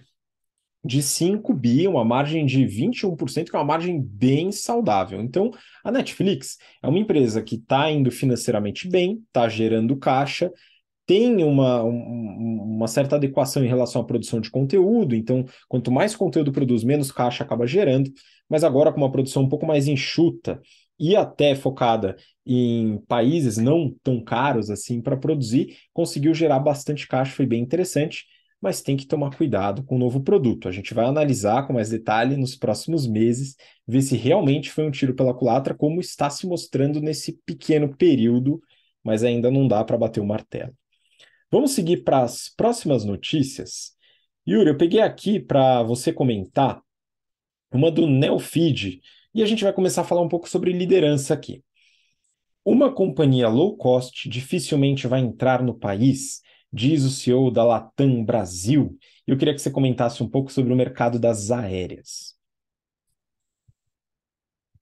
de 5 bi, uma margem de 21%, que é uma margem bem saudável. Então, a Netflix é uma empresa que está indo financeiramente bem, está gerando caixa, tem uma certa adequação em relação à produção de conteúdo, então, quanto mais conteúdo produz, menos caixa acaba gerando, mas agora com uma produção um pouco mais enxuta e até focada em países não tão caros assim para produzir, conseguiu gerar bastante caixa, foi bem interessante, mas tem que tomar cuidado com o novo produto. A gente vai analisar com mais detalhe nos próximos meses, ver se realmente foi um tiro pela culatra, como está se mostrando nesse pequeno período, mas ainda não dá para bater o martelo. Vamos seguir para as próximas notícias. Yuri, eu peguei aqui para você comentar uma do Neofeed e a gente vai começar a falar um pouco sobre liderança aqui. Uma companhia low cost dificilmente vai entrar no país, diz o CEO da Latam Brasil. Eu queria que você comentasse um pouco sobre o mercado das aéreas.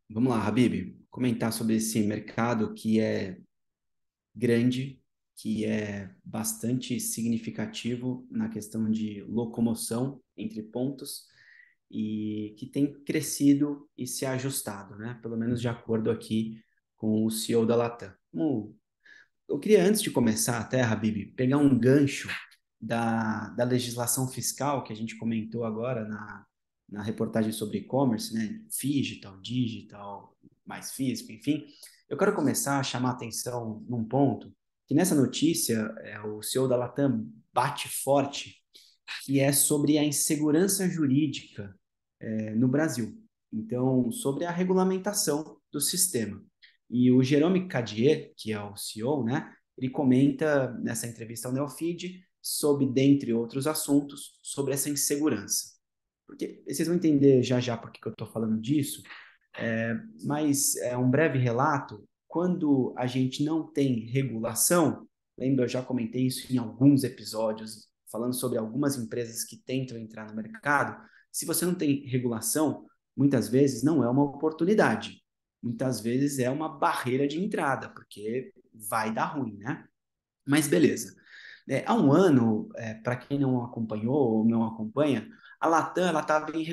Vamos lá, Habib, comentar sobre esse mercado que é grande, que é bastante significativo na questão de locomoção entre pontos e que tem crescido e se ajustado, né? Pelo menos de acordo aqui com o CEO da Latam. Eu queria, antes de começar até, Habib, pegar um gancho da legislação fiscal que a gente comentou agora na reportagem sobre e-commerce, né? Phygital, digital, mais físico, enfim. Eu quero começar a chamar a atenção num ponto que nessa notícia o CEO da Latam bate forte, que é sobre a insegurança jurídica no Brasil. Então, sobre a regulamentação do sistema. E o Jerome Cadier, que é o CEO, né, ele comenta nessa entrevista ao Neofeed sobre, dentre outros assuntos, sobre essa insegurança. Porque vocês vão entender já já por que eu estou falando disso, mas é um breve relato. Quando a gente não tem regulação, lembra, eu já comentei isso em alguns episódios, falando sobre algumas empresas que tentam entrar no mercado. Se você não tem regulação, muitas vezes não é uma oportunidade, muitas vezes é uma barreira de entrada, porque vai dar ruim, né? Mas beleza. Há um ano, para quem não acompanhou ou não acompanha, a Latam estava em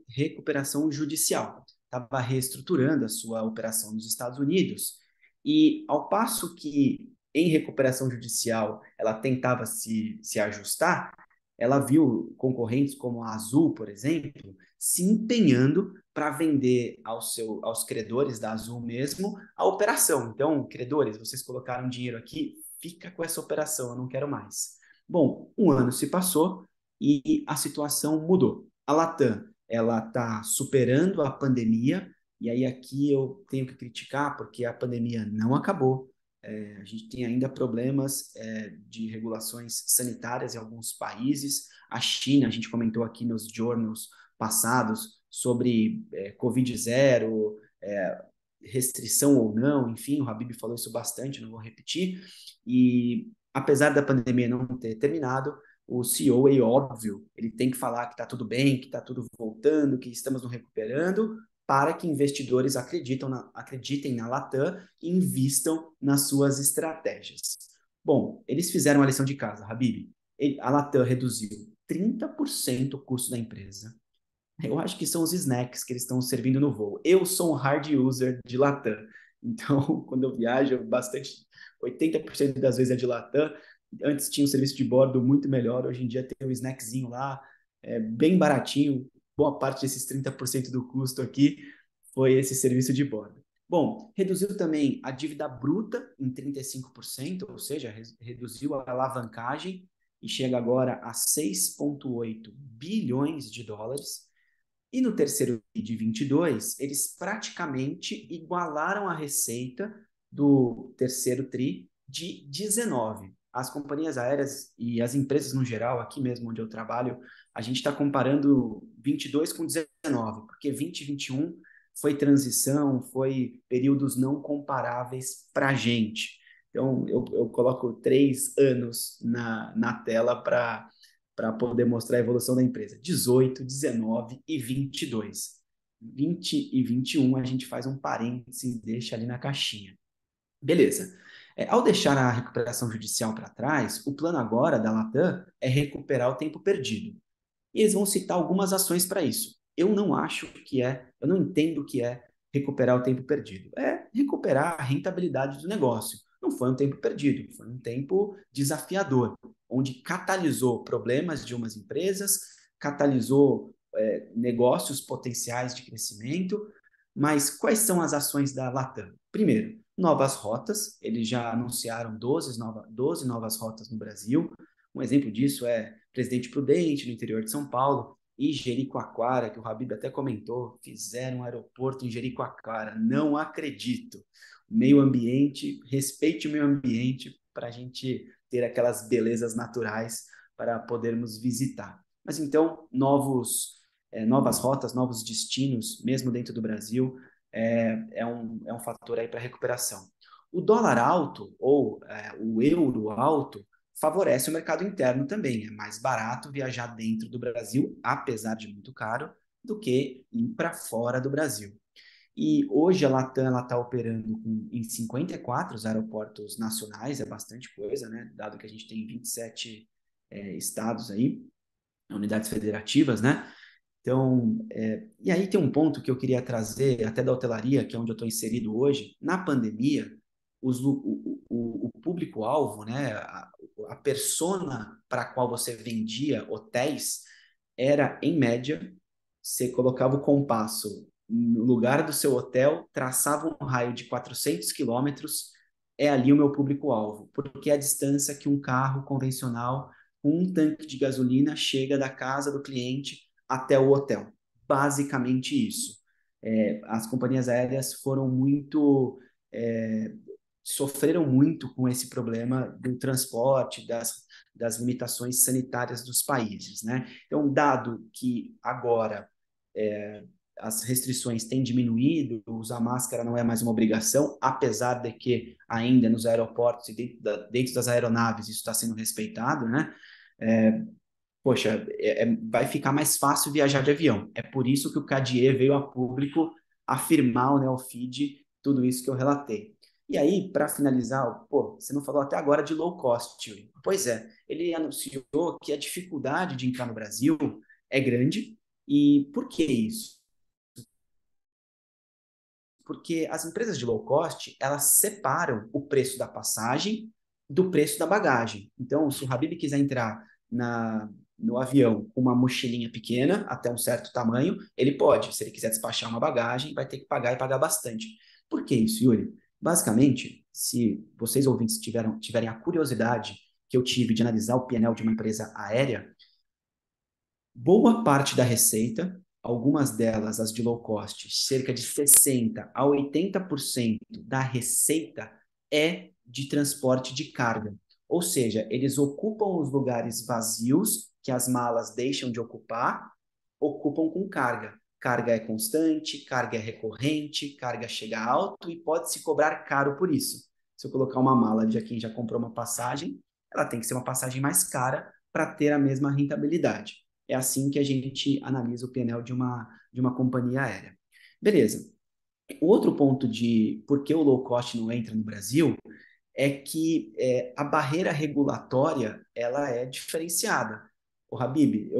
recuperação judicial, estava reestruturando a sua operação nos Estados Unidos, e ao passo que em recuperação judicial ela tentava se ajustar, ela viu concorrentes como a Azul, por exemplo, se empenhando para vender aos credores da Azul mesmo a operação. Então, credores, vocês colocaram dinheiro aqui, fica com essa operação, eu não quero mais. Bom, um ano se passou e a situação mudou. A Latam, ela está superando a pandemia, e aí aqui eu tenho que criticar porque a pandemia não acabou. A gente tem ainda problemas de regulações sanitárias em alguns países. A China, a gente comentou aqui nos journals passados, sobre Covid zero, restrição ou não, enfim, o Habib falou isso bastante, não vou repetir, e apesar da pandemia não ter terminado, o CEO, é óbvio, ele tem que falar que está tudo bem, que está tudo voltando, que estamos nos recuperando, para que investidores acreditem na Latam e invistam nas suas estratégias. Bom, eles fizeram a lição de casa, Habib. A Latam reduziu 30% o custo da empresa. Eu acho que são os snacks que eles estão servindo no voo. Eu sou um hard user de Latam. Então, quando eu viajo, 80% das vezes é de Latam. Antes tinha um serviço de bordo muito melhor, hoje em dia tem um snackzinho lá, bem baratinho. Boa parte desses 30% do custo aqui foi esse serviço de bordo. Bom, reduziu também a dívida bruta em 35%, ou seja, reduziu a alavancagem e chega agora a 6,8 bilhões de dólares. E no terceiro TRI de 22, eles praticamente igualaram a receita do terceiro TRI de 19. As companhias aéreas e as empresas no geral, aqui mesmo onde eu trabalho, a gente está comparando 22 com 19, porque 20 e 21 foi transição, foi períodos não comparáveis para a gente. Então, eu coloco 3 anos na tela para poder mostrar a evolução da empresa. 18, 19 e 22. 20 e 21 a gente faz um parênteses e deixa ali na caixinha. Beleza. Ao deixar a recuperação judicial para trás, o plano agora da Latam é recuperar o tempo perdido. E eles vão citar algumas ações para isso. Eu não entendo o que é recuperar o tempo perdido. É recuperar a rentabilidade do negócio. Não foi um tempo perdido, foi um tempo desafiador, onde catalisou problemas de umas empresas, catalisou negócios potenciais de crescimento. Mas quais são as ações da Latam? Primeiro, novas rotas. Eles já anunciaram 12 novas rotas no Brasil. Um exemplo disso é Presidente Prudente, no interior de São Paulo, e Jericoacoara, que o Habib até comentou, fizeram um aeroporto em Jericoacoara. Não acredito. Meio ambiente, respeite o meio ambiente para a gente ter aquelas belezas naturais para podermos visitar. Mas então, novas rotas, novos destinos, mesmo dentro do Brasil, é um fator aí para recuperação. O dólar alto, ou o euro alto, favorece o mercado interno também. É mais barato viajar dentro do Brasil, apesar de muito caro, do que ir para fora do Brasil. E hoje a Latam está operando em 54 aeroportos nacionais, é bastante coisa, né? Dado que a gente tem 27 estados aí, unidades federativas, né? Então, e aí tem um ponto que eu queria trazer, até da hotelaria, que é onde eu estou inserido hoje. Na pandemia, o público-alvo, né, a persona para a qual você vendia hotéis era, em média, você colocava o compasso no lugar do seu hotel, traçava um raio de 400 quilômetros, é ali o meu público-alvo, porque é a distância que um carro convencional com um tanque de gasolina chega da casa do cliente até o hotel. Basicamente isso. As companhias aéreas foram muito sofreram muito com esse problema do transporte, das limitações sanitárias dos países, né? Então, dado que agora as restrições têm diminuído, usar máscara não é mais uma obrigação, apesar de que ainda nos aeroportos e dentro das aeronaves isso está sendo respeitado, né? Poxa, vai ficar mais fácil viajar de avião. É por isso que o Cadier veio a público afirmar o Neofeed, tudo isso que eu relatei. E aí, para finalizar, você não falou até agora de low cost, Yuri. Pois é, ele anunciou que a dificuldade de entrar no Brasil é grande. E por que isso? Porque as empresas de low cost, elas separam o preço da passagem do preço da bagagem. Então, se o Habib quiser entrar no avião com uma mochilinha pequena, até um certo tamanho, ele pode. Se ele quiser despachar uma bagagem, vai ter que pagar e pagar bastante. Por que isso, Yuri? Basicamente, se vocês ouvintes tiverem a curiosidade que eu tive de analisar o PNL de uma empresa aérea, boa parte da receita, algumas delas, as de low cost, cerca de 60 a 80% da receita é de transporte de carga. Ou seja, eles ocupam os lugares vazios que as malas deixam de ocupar, ocupam com carga. Carga é constante, carga é recorrente, carga chega alto e pode se cobrar caro por isso. Se eu colocar uma mala de quem já comprou uma passagem, ela tem que ser uma passagem mais cara para ter a mesma rentabilidade. É assim que a gente analisa o P&L de uma companhia aérea. Beleza. O outro ponto de por que o low cost não entra no Brasil é que a barreira regulatória ela é diferenciada. O Habib,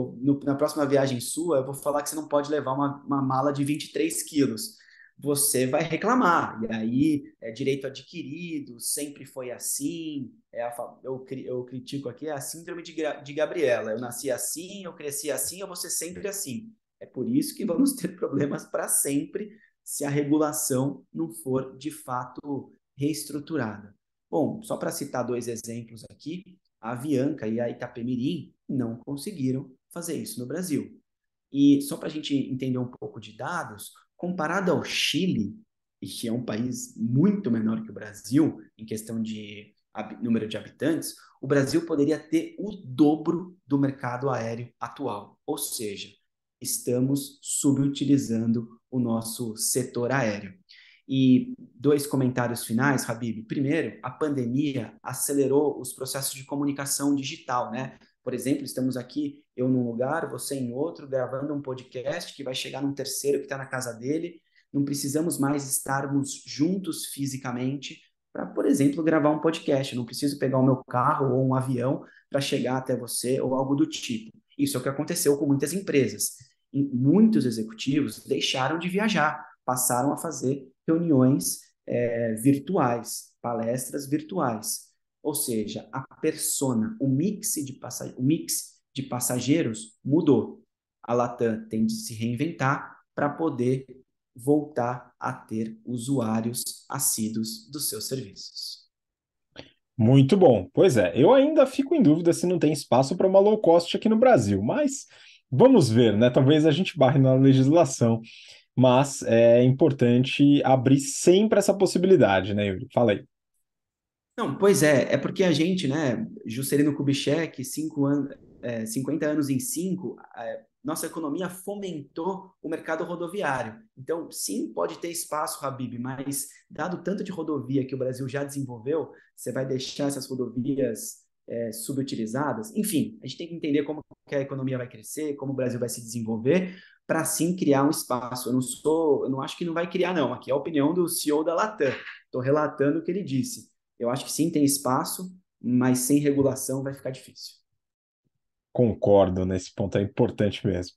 na próxima viagem sua, eu vou falar que você não pode levar uma mala de 23 quilos. Você vai reclamar, e aí é direito adquirido, sempre foi assim. Eu critico aqui a síndrome de Gabriela. Eu nasci assim, eu cresci assim, eu vou ser sempre assim. É por isso que vamos ter problemas para sempre se a regulação não for de fato reestruturada. Bom, só para citar dois exemplos aqui, a Avianca e a Itapemirim não conseguiram fazer isso no Brasil. E só para a gente entender um pouco de dados, comparado ao Chile, que é um país muito menor que o Brasil, em questão de número de habitantes, o Brasil poderia ter o dobro do mercado aéreo atual. Ou seja, estamos subutilizando o nosso setor aéreo. E dois comentários finais, Habib. Primeiro, a pandemia acelerou os processos de comunicação digital, né? Por exemplo, estamos aqui, eu num lugar, você em outro, gravando um podcast que vai chegar num terceiro que está na casa dele. Não precisamos mais estarmos juntos fisicamente para, por exemplo, gravar um podcast. Eu não preciso pegar o meu carro ou um avião para chegar até você ou algo do tipo. Isso é o que aconteceu com muitas empresas. E muitos executivos deixaram de viajar, passaram a fazer reuniões virtuais, palestras virtuais. Ou seja, a persona, o mix de passageiros mudou. A Latam tem de se reinventar para poder voltar a ter usuários assíduos dos seus serviços. Muito bom. Pois é, eu ainda fico em dúvida se não tem espaço para uma low cost aqui no Brasil, mas vamos ver, né? Talvez a gente barre na legislação, mas é importante abrir sempre essa possibilidade, né, Yuri? Fala aí. Não, pois é porque a gente, né, Juscelino Kubitschek, 50 anos em 5, nossa economia fomentou o mercado rodoviário. Então, sim, pode ter espaço, Habib, mas dado o tanto de rodovia que o Brasil já desenvolveu, você vai deixar essas rodovias subutilizadas? Enfim, a gente tem que entender como que a economia vai crescer, como o Brasil vai se desenvolver, para sim criar um espaço. Eu não acho que não vai criar, não. Aqui é a opinião do CEO da Latam. Estou relatando o que ele disse. Eu acho que sim, tem espaço, mas sem regulação vai ficar difícil. Concordo, nesse ponto é importante mesmo.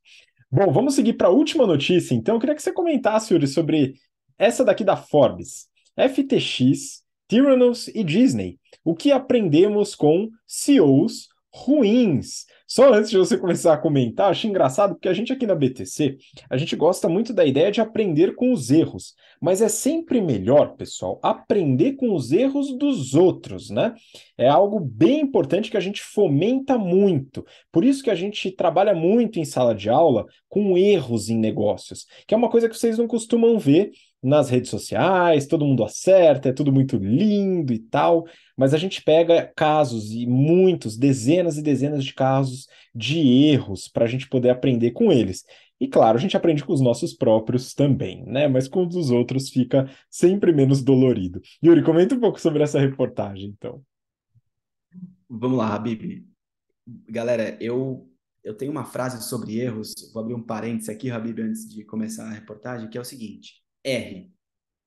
Bom, vamos seguir para a última notícia, então. Eu queria que você comentasse, Yuri, sobre essa daqui da Forbes. FTX, Theranos e Disney. O que aprendemos com CEOs ruins? Só antes de você começar a comentar, achei engraçado, porque a gente aqui na BTC, a gente gosta muito da ideia de aprender com os erros. Mas é sempre melhor, pessoal, aprender com os erros dos outros, né? É algo bem importante que a gente fomenta muito. Por isso que a gente trabalha muito em sala de aula com erros em negócios, que é uma coisa que vocês não costumam ver nas redes sociais, todo mundo acerta, é tudo muito lindo e tal, mas a gente pega casos e muitos, dezenas e dezenas de casos de erros para a gente poder aprender com eles. E claro, a gente aprende com os nossos próprios também, né? Mas com os dos outros fica sempre menos dolorido. Yuri, comenta um pouco sobre essa reportagem, então. Vamos lá, Habib. Galera, eu tenho uma frase sobre erros, vou abrir um parênteses aqui, Habib, antes de começar a reportagem, que é o seguinte: erre.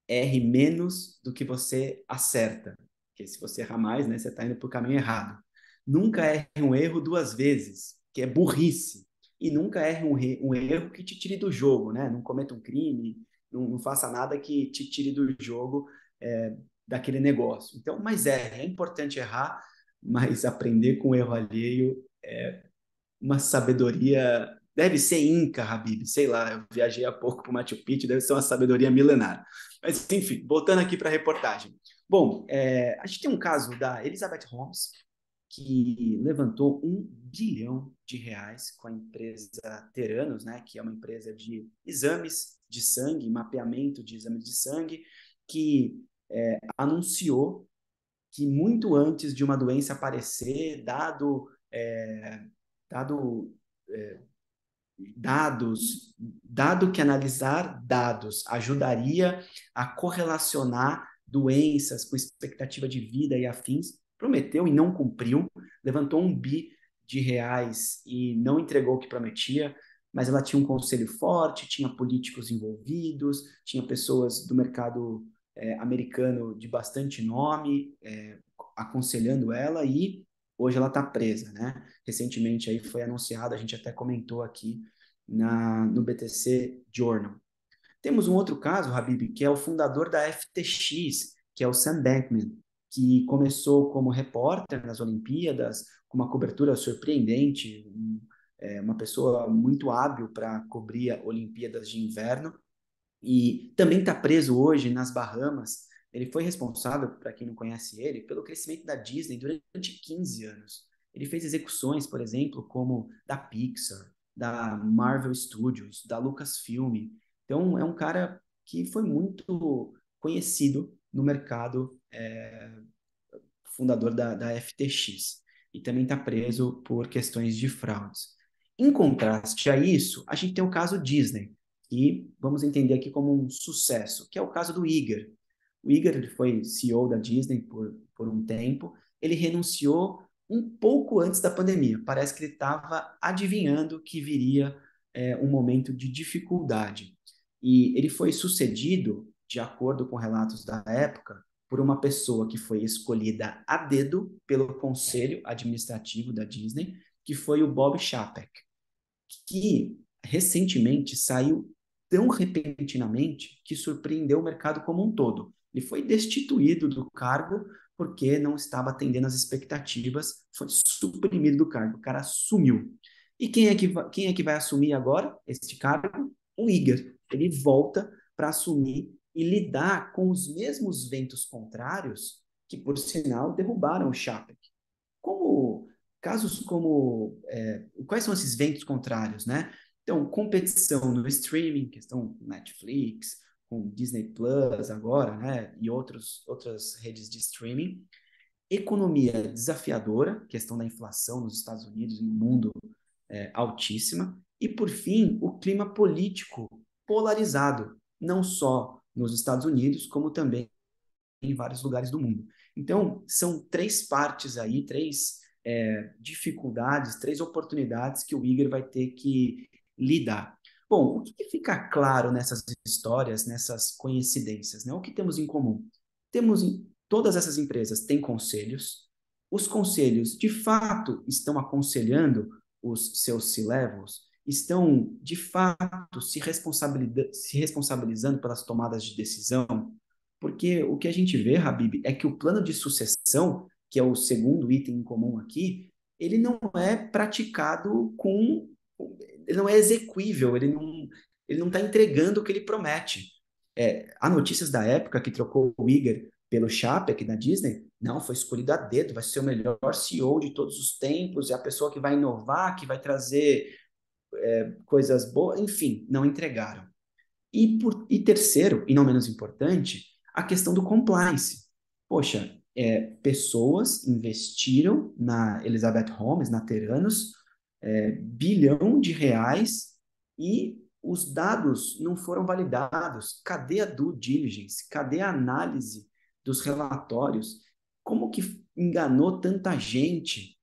Erre menos do que você acerta. Porque se você errar mais, né, você está indo para o caminho errado. Nunca erre um erro duas vezes, que é burrice. E nunca erre um erro que te tire do jogo, né? Não cometa um crime, não faça nada que te tire do jogo daquele negócio. Então, mas é importante errar, mas aprender com o erro alheio é uma sabedoria. Deve ser Inca, Habib, sei lá, eu viajei há pouco para o Machu Picchu, deve ser uma sabedoria milenar. Mas, enfim, voltando aqui para a reportagem. Bom, a gente tem um caso da Elizabeth Holmes, que levantou R$ 1 bilhão com a empresa Theranos, né, que é uma empresa de exames de sangue, mapeamento de exames de sangue, que anunciou que muito antes de uma doença aparecer, dado dados, dado que analisar dados ajudaria a correlacionar doenças com expectativa de vida e afins, prometeu e não cumpriu, levantou 1 bi de reais e não entregou o que prometia, mas ela tinha um conselho forte, tinha políticos envolvidos, tinha pessoas do mercado americano de bastante nome aconselhando ela e hoje ela está presa, né? Recentemente aí foi anunciado, a gente até comentou aqui no BTC Journal. Temos um outro caso, Habib, que é o fundador da FTX, que é o Sam Bankman, que começou como repórter nas Olimpíadas, com uma cobertura surpreendente, uma pessoa muito hábil para cobrir Olimpíadas de inverno, e também está preso hoje nas Bahamas. Ele foi responsável, para quem não conhece ele, pelo crescimento da Disney durante 15 anos. Ele fez execuções, por exemplo, como da Pixar, da Marvel Studios, da Lucasfilm. Então, é um cara que foi muito conhecido no mercado, fundador da FTX. E também está preso por questões de fraudes. Em contraste a isso, a gente tem o caso Disney, que vamos entender aqui como um sucesso, que é o caso do Iger. O Iger ele foi CEO da Disney por um tempo, ele renunciou um pouco antes da pandemia. Parece que ele estava adivinhando que viria um momento de dificuldade. E ele foi sucedido, de acordo com relatos da época, por uma pessoa que foi escolhida a dedo pelo conselho administrativo da Disney, que foi o Bob Chapek, que recentemente saiu tão repentinamente que surpreendeu o mercado como um todo. Ele foi destituído do cargo porque não estava atendendo às expectativas, foi suprimido do cargo, o cara sumiu. E quem é que vai assumir agora este cargo? O Iger. Ele volta para assumir e lidar com os mesmos ventos contrários que, por sinal, derrubaram o Chapek. Como casos como quais são esses ventos contrários, né? Então, competição no streaming, questão Netflix, com Disney Plus agora, né? E outras redes de streaming. Economia desafiadora, questão da inflação nos Estados Unidos e no mundo altíssima. E, por fim, o clima político polarizado, não só nos Estados Unidos, como também em vários lugares do mundo. Então, são três partes aí, três dificuldades, três oportunidades que o Iger vai ter que lidar. Bom, o que fica claro nessas histórias, nessas coincidências, né? O que temos em comum? Todas essas empresas têm conselhos, os conselhos de fato estão aconselhando os seus C-levels, estão de fato se responsabilizando pelas tomadas de decisão, porque o que a gente vê, Habib, é que o plano de sucessão, que é o segundo item em comum aqui, ele não é praticado com. Ele não é execuível, ele não está entregando o que ele promete. Há notícias da época que trocou o Iger pelo Chapek da Disney, não, foi escolhido a dedo, vai ser o melhor CEO de todos os tempos, é a pessoa que vai inovar, que vai trazer coisas boas, enfim, não entregaram. E terceiro, e não menos importante, a questão do compliance. Poxa, pessoas investiram na Elizabeth Holmes, na Theranos, bilhão de reais e os dados não foram validados. Cadê a due diligence? Cadê a análise dos relatórios? Como que enganou tanta gente?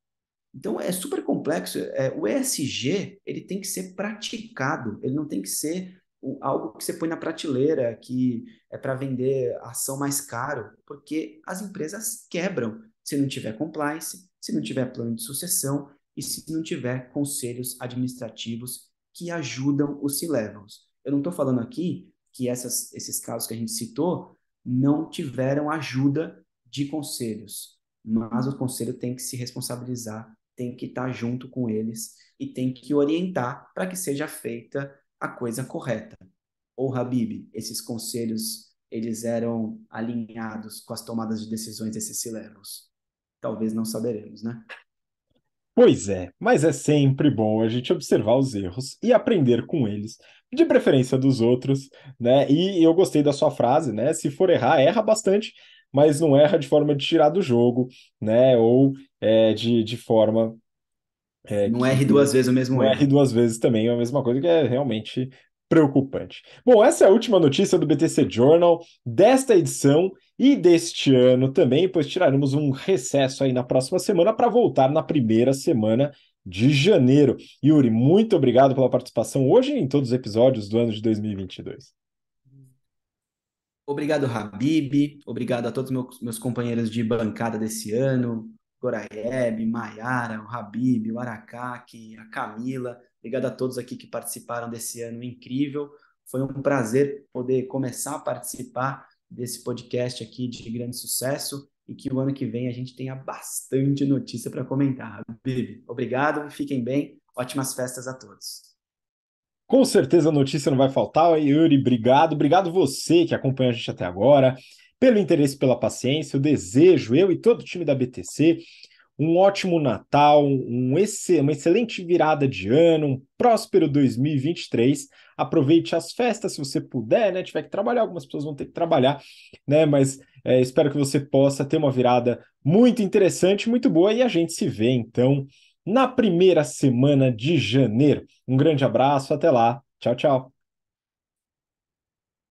Então é super complexo. O ESG ele tem que ser praticado, ele não tem que ser algo que você põe na prateleira, que é para vender ação mais caro, porque as empresas quebram se não tiver compliance, se não tiver plano de sucessão e se não tiver conselhos administrativos que ajudam os C-levels. Eu não estou falando aqui que esses casos que a gente citou não tiveram ajuda de conselhos, mas o conselho tem que se responsabilizar, tem que estar junto com eles e tem que orientar para que seja feita a coisa correta. Ou, Habib, esses conselhos, eles eram alinhados com as tomadas de decisões desses C-levels? Talvez não saberemos, né? Pois é, mas é sempre bom a gente observar os erros e aprender com eles, de preferência dos outros, né? E eu gostei da sua frase, né? Se for errar, erra bastante, mas não erra de forma de tirar do jogo, né? Ou de forma Não que erre duas vezes o mesmo não erre erro. duas vezes também, é a mesma coisa que é realmente preocupante. Bom, essa é a última notícia do BTC Journal desta edição e deste ano também, pois tiraremos um recesso aí na próxima semana para voltar na primeira semana de janeiro. Yuri, muito obrigado pela participação hoje e em todos os episódios do ano de 2022. Obrigado, Habib. Obrigado a todos meus companheiros de bancada desse ano. Goraieb, Maiara, o Habib, o Aracaki, a Camila. Obrigado a todos aqui que participaram desse ano incrível. Foi um prazer poder começar a participar desse podcast aqui de grande sucesso e que o ano que vem a gente tenha bastante notícia para comentar. Habib, obrigado, fiquem bem. Ótimas festas a todos. Com certeza a notícia não vai faltar. Yuri, obrigado. Obrigado você que acompanha a gente até agora, pelo interesse, pela paciência. Eu desejo, eu e todo o time da BTC, um ótimo Natal, uma excelente virada de ano, um próspero 2023. Aproveite as festas se você puder, né? Tiver que trabalhar, algumas pessoas vão ter que trabalhar, né? Mas espero que você possa ter uma virada muito interessante, muito boa, e a gente se vê, então, na primeira semana de janeiro. Um grande abraço, até lá. Tchau, tchau.